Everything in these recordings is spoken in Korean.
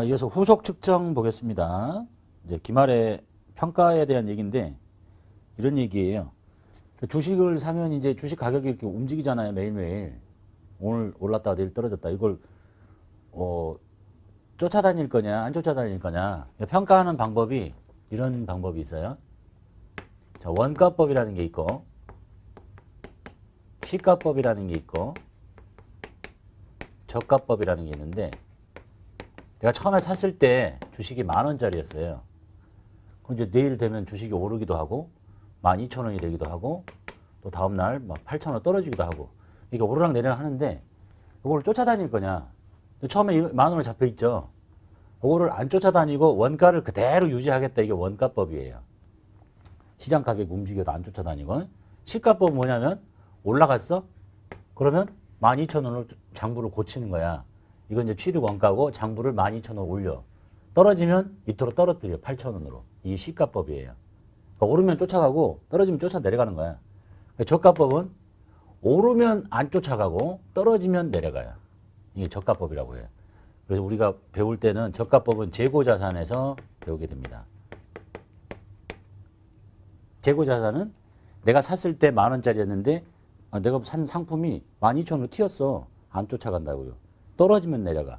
이어서 후속 측정 보겠습니다. 이제 기말의 평가에 대한 얘기인데 이런 얘기예요. 주식을 사면 이제 주식 가격이 이렇게 움직이잖아요. 매일매일. 오늘 올랐다 내일 떨어졌다. 이걸 쫓아다닐 거냐 안 쫓아다닐 거냐. 평가하는 방법이 이런 방법이 있어요. 자, 원가법이라는 게 있고 시가법이라는 게 있고 저가법이라는 게 있는데 내가 처음에 샀을 때 주식이 10,000원짜리였어요. 그럼 이제 내일 되면 주식이 오르기도 하고 12,000원이 되기도 하고 또 다음날 막 8,000원 떨어지기도 하고 이게 오르락 내리락 하는데 이거를 쫓아다닐 거냐. 처음에 10,000원에 잡혀있죠. 이거를 안 쫓아다니고 원가를 그대로 유지하겠다. 이게 원가법이에요. 시장 가격 움직여도 안 쫓아다니고. 시가법은 뭐냐면 올라갔어? 그러면 12,000원으로 장부를 고치는 거야. 이건 이제 취득 원가고 장부를 12,000원 올려. 떨어지면 밑으로 떨어뜨려. 8,000원으로. 이게 시가법이에요. 그러니까 오르면 쫓아가고 떨어지면 쫓아 내려가는 거야. 그러니까 저가법은 오르면 안 쫓아가고 떨어지면 내려가요. 이게 저가법이라고 해요. 그래서 우리가 배울 때는 저가법은 재고자산에서 배우게 됩니다. 재고자산은 내가 샀을 때 10,000원짜리였는데 내가 산 상품이 12,000원으로 튀었어. 안 쫓아간다고요. 떨어지면 내려가.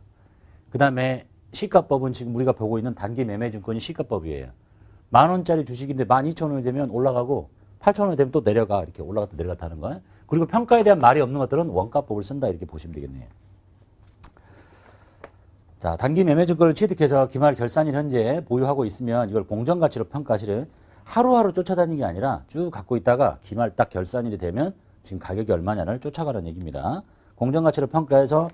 그 다음에 시가법은 지금 우리가 보고 있는 단기 매매증권이 시가법이에요. 10,000원짜리 주식인데 12,000원이 되면 올라가고 8,000원이 되면 또 내려가. 이렇게 올라갔다 내려갔다 하는 거예요. 그리고 평가에 대한 말이 없는 것들은 원가법을 쓴다. 이렇게 보시면 되겠네요. 자, 단기 매매증권을 취득해서 기말 결산일 현재 보유하고 있으면 이걸 공정가치로 평가하시는 하루하루 쫓아다니는 게 아니라 쭉 갖고 있다가 기말 딱 결산일이 되면 지금 가격이 얼마냐를 쫓아가라는 얘기입니다. 공정가치로 평가해서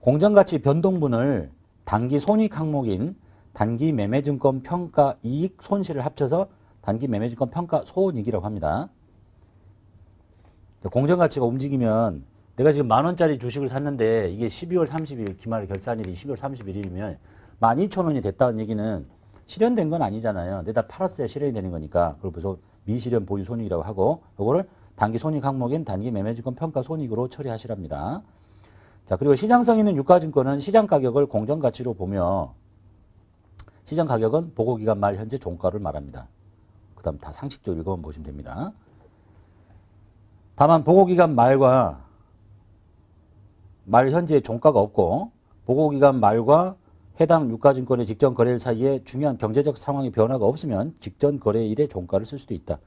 공정가치 변동분을 단기 손익 항목인 단기 매매증권 평가 이익 손실을 합쳐서 단기 매매증권 평가 손익이라고 합니다. 공정가치가 움직이면 내가 지금 10,000원짜리 주식을 샀는데 이게 12월 30일 기말 결산일이 12월 31일이면 12,000원이 됐다는 얘기는 실현된 건 아니잖아요. 내다 팔았어야 실현이 되는 거니까. 그걸 그래서 미실현 보유 손익이라고 하고 이거를 단기 손익 항목인 단기 매매증권 평가 손익으로 처리하시랍니다. 자, 그리고 시장성 있는 유가증권은 시장 가격을 공정가치로 보며 시장 가격은 보고기간 말 현재 종가를 말합니다. 그 다음 다 상식적으로 읽어보면 보시면 됩니다. 다만 보고기간 말과 말 현재의 종가가 없고 보고기간 말과 해당 유가증권의 직전 거래일 사이에 중요한 경제적 상황의 변화가 없으면 직전 거래일의 종가를 쓸 수도 있다.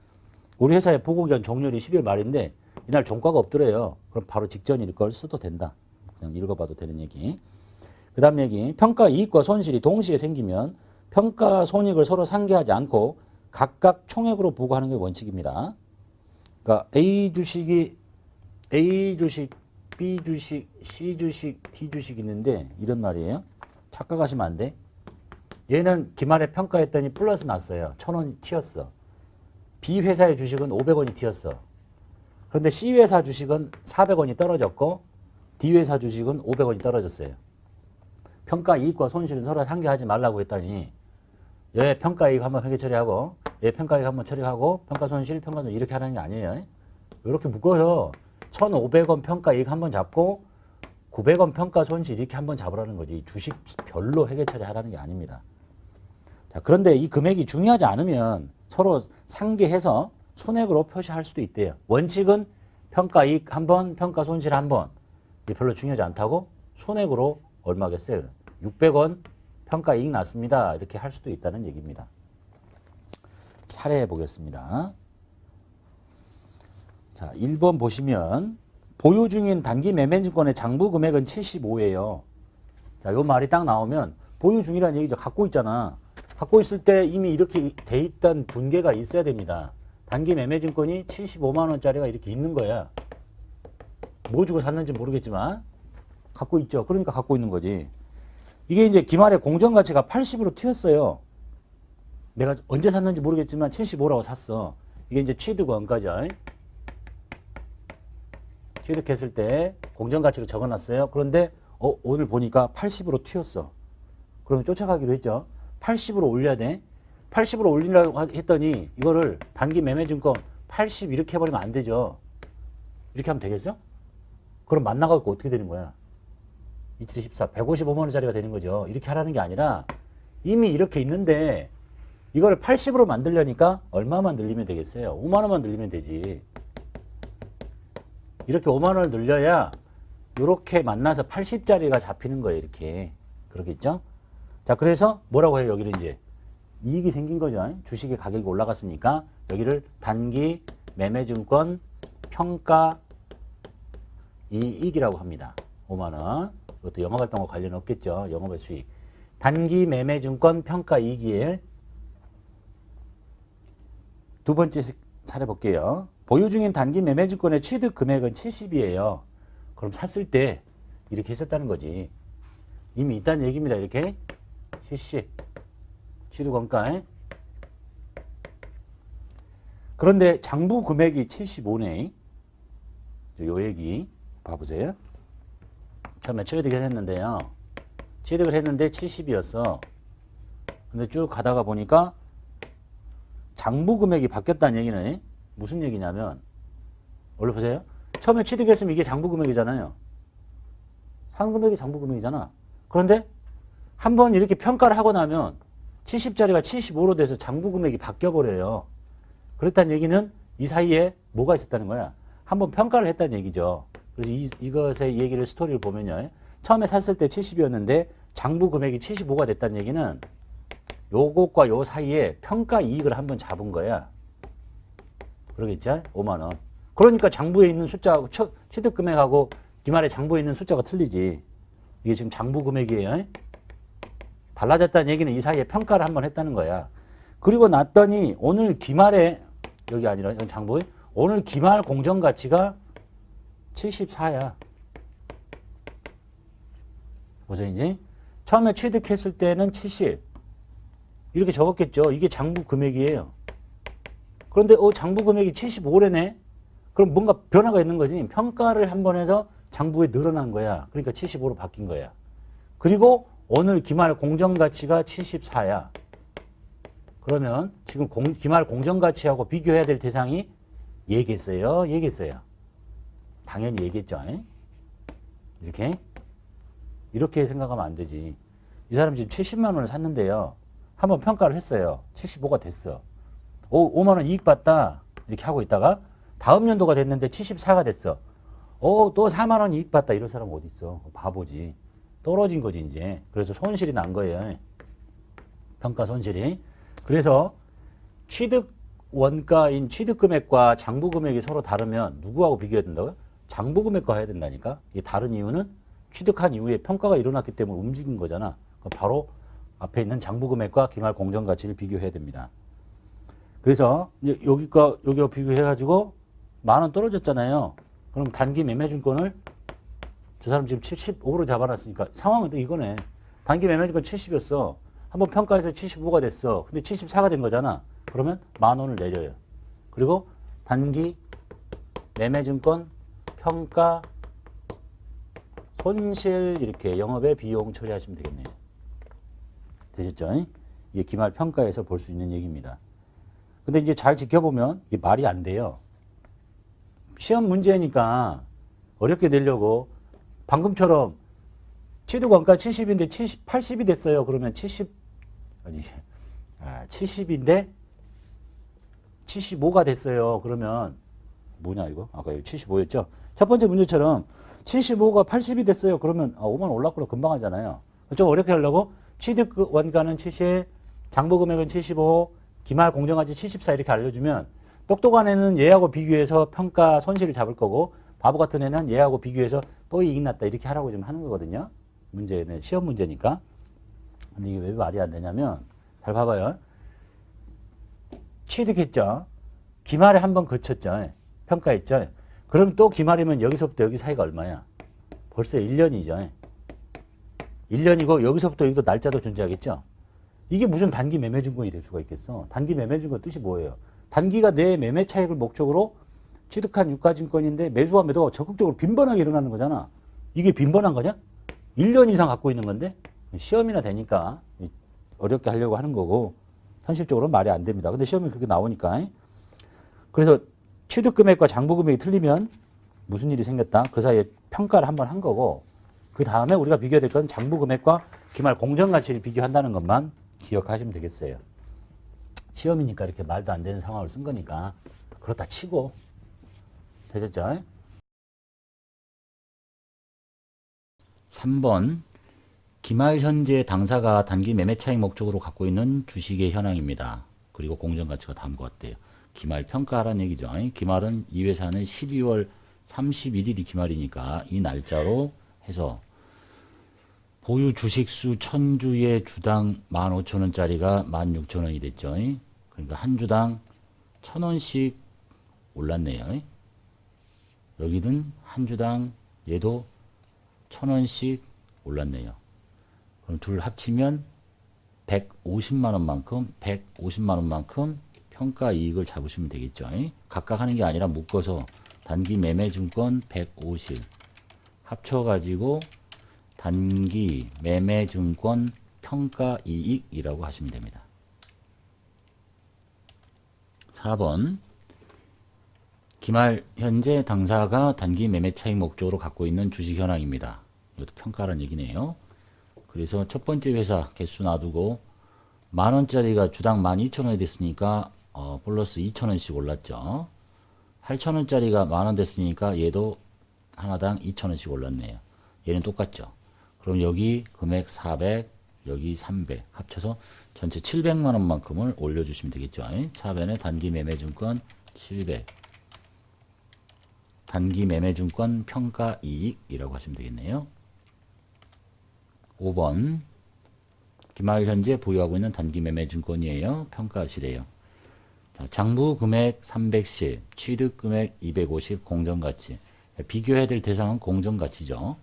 우리 회사의 보고기간 종료일이 12월 말인데 이날 종가가 없더래요. 그럼 바로 직전일 걸 써도 된다. 그냥 읽어봐도 되는 얘기. 그 다음 얘기. 평가 이익과 손실이 동시에 생기면 평가 손익을 서로 상계하지 않고 각각 총액으로 보고하는 게 원칙입니다. 그러니까 A 주식이 A 주식, B 주식, C 주식, D 주식 있는데 이런 말이에요. 착각하시면 안 돼. 얘는 기말에 평가했더니 플러스 났어요. 1,000원 튀었어. B 회사의 주식은 500원이 튀었어. 그런데 C 회사 주식은 400원이 떨어졌고 D 회사 주식은 500원이 떨어졌어요. 평가 이익과 손실은 서로 상계하지 말라고 했더니 얘 평가 이익 한번 회계 처리하고 얘 평가 이익 한번 처리하고 평가 손실, 평가 손실 이렇게 하는 게 아니에요. 이렇게 묶어서 1,500원 평가 이익 한번 잡고 900원 평가 손실 이렇게 한번 잡으라는 거지. 주식별로 회계 처리하라는 게 아닙니다. 자, 그런데 이 금액이 중요하지 않으면 서로 상계해서 순액으로 표시할 수도 있대요. 원칙은 평가 이익 한 번, 평가 손실 한 번. 이게 별로 중요하지 않다고 순액으로 얼마겠어요? 600원 평가 이익 났습니다. 이렇게 할 수도 있다는 얘기입니다. 사례해 보겠습니다. 자, 1번 보시면 보유 중인 단기 매매증권의 장부 금액은 75예요. 자, 요 말이 딱 나오면 보유 중이라는 얘기죠. 갖고 있잖아. 갖고 있을 때 이미 이렇게 돼 있던 분계가 있어야 됩니다. 단기 매매증권이 75만 원짜리가 이렇게 있는 거야. 뭐 주고 샀는지 모르겠지만 갖고 있죠. 그러니까 갖고 있는 거지. 이게 이제 기말에 공정가치가 80으로 튀었어요. 내가 언제 샀는지 모르겠지만 75라고 샀어. 이게 이제 취득 원가죠. 취득했을 때 공정가치로 적어놨어요. 그런데 오늘 보니까 80으로 튀었어. 그러면 쫓아가기로 했죠. 80으로 올려야 돼. 80으로 올리려고 했더니 이거를 단기 매매증권 80 이렇게 해버리면 안 되죠. 이렇게 하면 되겠어? 그럼 만나가고 어떻게 되는 거야? 2x 14, 155만 원짜리가 되는 거죠. 이렇게 하라는 게 아니라 이미 이렇게 있는데 이걸 80으로 만들려니까 얼마만 늘리면 되겠어요? 5만 원만 늘리면 되지. 이렇게 5만 원을 늘려야 이렇게 만나서 80짜리가 잡히는 거예요. 이렇게. 그러겠죠? 자, 그래서 뭐라고 해요? 여기는 이제 이익이 생긴 거죠. 주식의 가격이 올라갔으니까 여기를 단기 매매증권 평가 이익이라고 합니다. 5만 원. 이것도 영업활동과 관련 없겠죠. 영업의 수익. 단기 매매증권 평가 이익이에요. 두 번째 사례 볼게요. 보유 중인 단기 매매증권의 취득 금액은 70이에요. 그럼 샀을 때 이렇게 했었다는 거지. 이미 있다는 얘기입니다. 이렇게 CC 취득원가에. 그런데 장부 금액이 75네. 요 얘기 봐보세요. 처음에 취득을 했는데요. 취득을 했는데 70이었어. 근데 쭉 가다가 보니까 장부 금액이 바뀌었다는 얘기는 무슨 얘기냐면, 원래 보세요. 처음에 취득했으면 이게 장부 금액이잖아요. 산 금액이 장부 금액이잖아. 그런데 한번 이렇게 평가를 하고 나면 70짜리가 75로 돼서 장부 금액이 바뀌어버려요. 그렇다는 얘기는 이 사이에 뭐가 있었다는 거야? 한번 평가를 했다는 얘기죠. 그래서 이것의 얘기를, 스토리를 보면요. 처음에 샀을 때 70이었는데 장부 금액이 75가 됐다는 얘기는 요것과 요 사이에 평가 이익을 한번 잡은 거야. 그러겠죠? 5만 원. 그러니까 장부에 있는 숫자하고 취득 금액하고 기말에 장부에 있는 숫자가 틀리지. 이게 지금 장부 금액이에요. 달라졌다는 얘기는 이 사이에 평가를 한번 했다는 거야. 그리고 났더니 오늘 기말에, 여기 아니라 여기 장부에, 오늘 기말 공정가치가 74야. 보세요, 이제. 처음에 취득했을 때는 70. 이렇게 적었겠죠. 이게 장부 금액이에요. 그런데 장부 금액이 75래네. 그럼 뭔가 변화가 있는 거지. 평가를 한번 해서 장부에 늘어난 거야. 그러니까 75로 바뀐 거야. 그리고 오늘 기말 공정가치가 74야. 그러면 지금 기말 공정가치하고 비교해야 될 대상이 얘겠어요? 얘겠어요? 당연히 얘겠죠. 이렇게 생각하면 안 되지. 이 사람 지금 70만 원을 샀는데요. 한번 평가를 했어요. 75가 됐어. 5만 원 이익 봤다. 이렇게 하고 있다가 다음 연도가 됐는데 74가 됐어. 또 4만 원 이익 봤다. 이런 사람 어디 있어? 바보지. 떨어진 거지 이제. 그래서 손실이 난 거예요. 평가 손실이. 그래서 취득 원가인 취득 금액과 장부 금액이 서로 다르면 누구하고 비교해야 된다고요? 장부 금액과 해야 된다니까. 이게 다른 이유는 취득한 이후에 평가가 일어났기 때문에 움직인 거잖아. 바로 앞에 있는 장부 금액과 기말 공정 가치를 비교해야 됩니다. 그래서 여기가 비교해가지고 10,000원 떨어졌잖아요. 그럼 단기 매매증권을 저 사람 지금 75로 잡아놨으니까 상황은 또 이거네. 단기 매매증권 70이었어. 한번 평가해서 75가 됐어. 근데 74가 된 거잖아. 그러면 10,000원을 내려요. 그리고 단기 매매증권 평가 손실 이렇게 영업의 비용 처리하시면 되겠네요. 되셨죠? 이게 기말 평가에서 볼 수 있는 얘기입니다. 근데 이제 잘 지켜보면 이게 말이 안 돼요. 시험 문제니까 어렵게 내려고 방금처럼 취득 원가 70인데 80이 됐어요. 그러면 70인데 75가 됐어요. 그러면 뭐냐 이거? 아까 여기 75였죠? 첫 번째 문제처럼 75가 80이 됐어요. 그러면 5만 원 올랐구나. 금방 하잖아요. 좀 어렵게 하려고 취득 원가는 70, 장부 금액은 75, 기말 공정가치 74 이렇게 알려주면 똑똑한 애는 얘하고 비교해서 평가 손실을 잡을 거고 바보 같은 애는 얘하고 비교해서 또 이익 났다 이렇게 하라고 좀 하는 거거든요. 문제는 시험 문제니까. 근데 이게 왜 말이 안 되냐면 잘 봐봐요. 취득했죠. 기말에 한번 거쳤죠. 평가했죠. 그럼 또 기말이면 여기서부터 여기 사이가 얼마야? 벌써 1년이죠. 1년이고 여기서부터 여기도 날짜도 존재하겠죠. 이게 무슨 단기 매매증권이 될 수가 있겠어. 단기 매매증권 뜻이 뭐예요? 단기가 내 매매 차익을 목적으로 취득한 유가증권인데 매수와 매도가 적극적으로 빈번하게 일어나는 거잖아. 이게 빈번한 거냐? 1년 이상 갖고 있는 건데 시험이나 되니까 어렵게 하려고 하는 거고 현실적으로는 말이 안 됩니다. 근데 시험이 그렇게 나오니까. 그래서 취득금액과 장부금액이 틀리면 무슨 일이 생겼다? 그 사이에 평가를 한번 한 거고 그 다음에 우리가 비교해야 될 건 장부 금액과 기말 공정 가치를 비교한다는 것만 기억하시면 되겠어요. 시험이니까 이렇게 말도 안 되는 상황을 쓴 거니까 그렇다 치고 되셨죠? 3번 기말 현재 당사가 단기 매매 차익 목적으로 갖고 있는 주식의 현황입니다. 그리고 공정 가치가 다음과 같대요. 기말 평가하라는 얘기죠. 기말은 이 회사는 12월 31일이 기말이니까 이 날짜로 해서 보유 주식수 1000주의 주당 15,000원짜리가 16,000원이 됐죠. 그러니까 한 주당 1,000원씩 올랐네요. 여기는 한 주당 얘도 1,000원씩 올랐네요. 그럼 둘 합치면 150만 원만큼 평가 이익을 잡으시면 되겠죠. 각각 하는 게 아니라 묶어서 단기 매매증권 150 합쳐가지고 단기 매매증권 평가 이익이라고 하시면 됩니다. 4번 기말 현재 당사가 단기 매매 차익 목적으로 갖고 있는 주식 현황입니다. 이것도 평가라는 얘기네요. 그래서 첫 번째 회사 개수 놔두고 만원짜리가 주당 12,000원이 됐으니까 플러스 2,000원씩 올랐죠. 8,000원짜리가 만원 됐으니까 얘도 하나당 2,000원씩 올랐네요. 얘는 똑같죠. 그럼 여기 금액 400, 여기 300 합쳐서 전체 700만원만큼을 올려주시면 되겠죠. 차변에 단기 매매증권 700 단기 매매증권 평가 이익이라고 하시면 되겠네요. 5번 기말 현재 보유하고 있는 단기 매매증권이에요. 평가하시래요. 장부 금액 310, 취득 금액 250, 공정가치. 비교해야 될 대상은 공정가치죠.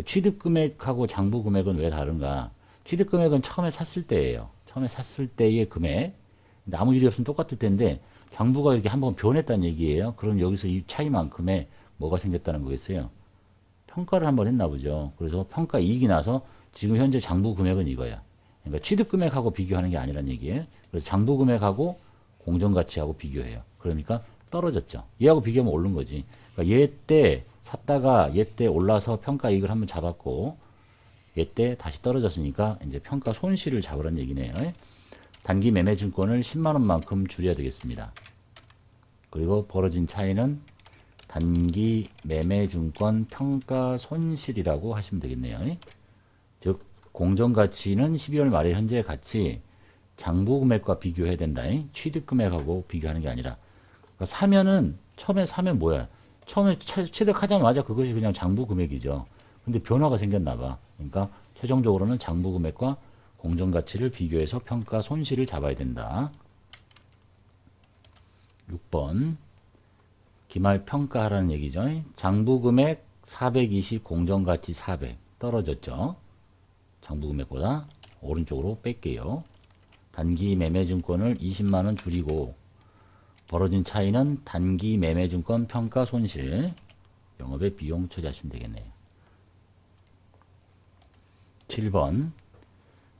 취득 금액하고 장부 금액은 왜 다른가? 취득 금액은 처음에 샀을 때예요. 처음에 샀을 때의 금액. 근데 아무 일이 없으면 똑같을 텐데 장부가 이렇게 한번 변했다는 얘기예요. 그럼 여기서 이 차이만큼의 뭐가 생겼다는 거겠어요? 평가를 한번 했나 보죠. 그래서 평가 이익이 나서 지금 현재 장부 금액은 이거야. 그러니까 취득 금액하고 비교하는 게 아니란 얘기예요. 그래서 장부 금액하고 공정가치하고 비교해요. 그러니까 떨어졌죠. 얘하고 비교하면 오른 거지. 그러니까 얘 때 샀다가 얘 때 올라서 평가 이익을 한번 잡았고 얘 때 다시 떨어졌으니까 이제 평가 손실을 잡으라는 얘기네요. 단기 매매증권을 10만원만큼 줄여야 되겠습니다. 그리고 벌어진 차이는 단기 매매증권 평가 손실이라고 하시면 되겠네요. 즉 공정가치는 12월 말에 현재 가치 장부 금액과 비교해야 된다. 취득 금액하고 비교하는 게 아니라. 그러니까 사면은 처음에 사면 뭐야? 처음에 취득하자마자 그것이 그냥 장부 금액이죠. 근데 변화가 생겼나 봐. 그러니까 최종적으로는 장부 금액과 공정가치를 비교해서 평가 손실을 잡아야 된다. 6번 기말 평가하라는 얘기죠. 장부 금액 420, 공정가치 400 떨어졌죠. 장부 금액보다 오른쪽으로 뺄게요. 단기 매매증권을 20만원 줄이고 벌어진 차이는 단기 매매증권 평가 손실 영업의 비용 처리하시면 되겠네요. 7번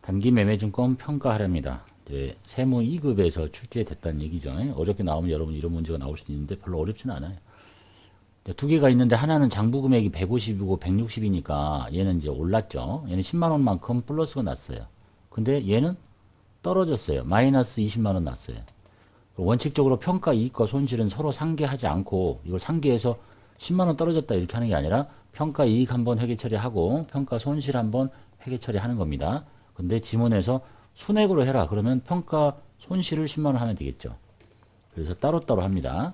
단기 매매증권 평가하랍니다. 이제 세무 2급에서 출제됐다는 얘기죠. 어렵게 나오면 여러분 이런 문제가 나올 수도 있는데 별로 어렵진 않아요. 두 개가 있는데 하나는 장부 금액이 150이고 160이니까 얘는 이제 올랐죠. 얘는 10만원만큼 플러스가 났어요. 근데 얘는 떨어졌어요. 마이너스 20만원 났어요. 원칙적으로 평가 이익과 손실은 서로 상계하지 않고 이걸 상계해서 10만원 떨어졌다 이렇게 하는 게 아니라 평가 이익 한번 회계 처리하고 평가 손실 한번 회계 처리하는 겁니다. 근데 지문에서 순액으로 해라 그러면 평가 손실을 10만원 하면 되겠죠. 그래서 따로따로 합니다.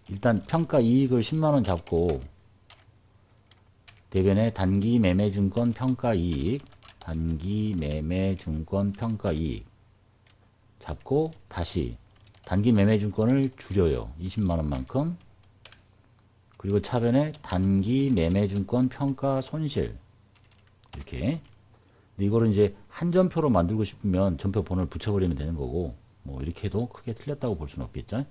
일단 평가 이익을 10만원 잡고 대변에 단기 매매증권 평가 이익 단기 매매증권 평가 이익 잡고 다시 단기 매매증권을 줄여요. 20만원만큼. 그리고 차변에 단기 매매증권 평가 손실 이렇게. 근데 이거를 이제 한 점표로 만들고 싶으면 점표 번호를 붙여버리면 되는 거고 뭐 이렇게 해도 크게 틀렸다고 볼 수는 없겠죠.